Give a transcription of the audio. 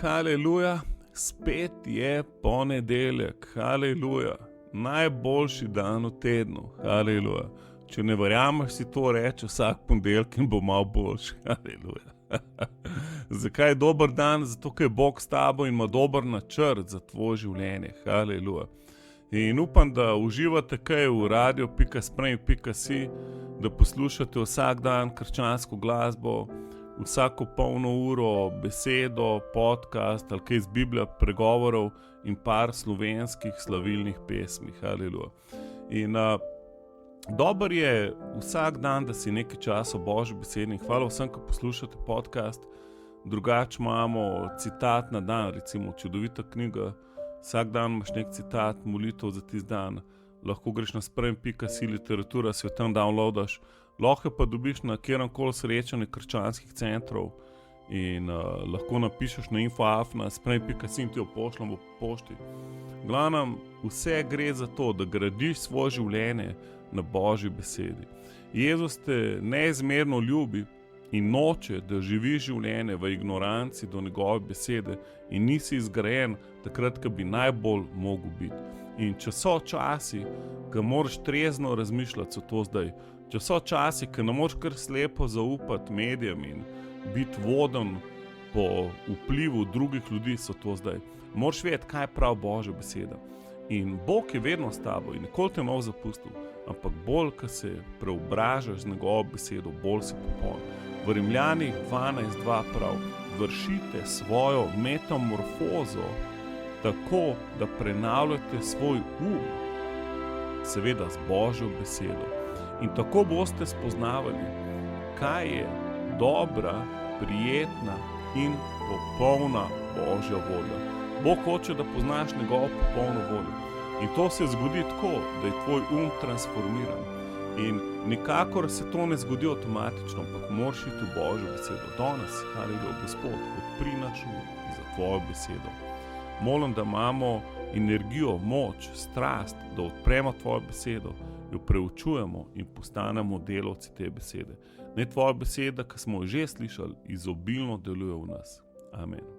Haleluja, spet je ponedeljek, haleluja, najboljši dan v tednu, haleluja. Če ne verjameš, si to reči vsak ponedeljek in bo malo boljši, haleluja. Zakaj je dober dan? Zato, ker je Bog s tabo in ima dober načrt za tvoje življenje, haleluja. In upam, da uživate kaj v radio.spremi.si, da poslušate vsak dan krščansko glasbo, vsako polno uro besedo, podcast ali kaj iz Biblije, pregovorov in par slovenskih slavilnih pesmi, haleluja. In dober je vsak dan, da si nekaj časa v Božji besedi. Hvala vsem, ki poslušate podcast. Drugače imamo citat na dan, recimo čudovita knjiga. Vsak dan imaš nek citat, molitev za tisti dan. Lahko greš na spremi.si literatura, si jo tam downloadaš. Lahko pa dobiš na kjerkoli srečanje krščanskih centrov in lahko napišeš na info@spremi.si in ti jo pošljemo po pošti. Glavnem, vse gre za to, da gradiš svoje življenje na Božji besedi. Jezus te neizmerno ljubi in noče, da živiš življenje v ignoranci do njegove besede in nisi izgrajen takrat, ko bi najbolj mogel biti. In če so časi, ko moraš trezno razmišljati, so to zdaj. Če so časi, ko ne moreš kar slepo zaupati medijem in biti voden po vplivu drugih ljudi, so to zdaj. Moraš vedeti, kaj je prav Božja beseda. In Bog je vedno s tabo in nikoli te ne bo zapustil, ampak bolj, ko se preobražaš z njegovo besedo, bolj si popoln. V Rimljanih 12:2 prav, vršite svojo metamorfozo tako, da prenavljate svoj seveda z Božjo besedo. In tako boste spoznavali, kaj je dobra, prijetna in popolna Božja volja. Bog hoče, da poznaš njegovo popolno voljo. In to se zgodi tako, da je tvoj transformiran. In nikakor se to ne zgodi avtomatično, ampak moraš iti v Božjo besedo. Danes, haleluja, Gospod, odpri naš za tvojo besedo. Molim, da imamo energijo, moč, strast, da odpremo tvojo besedo, jo preučujemo in postanemo delavci te besede. Naj tvoja beseda, ki smo jo že slišali, izobilno deluje v nas. Amen.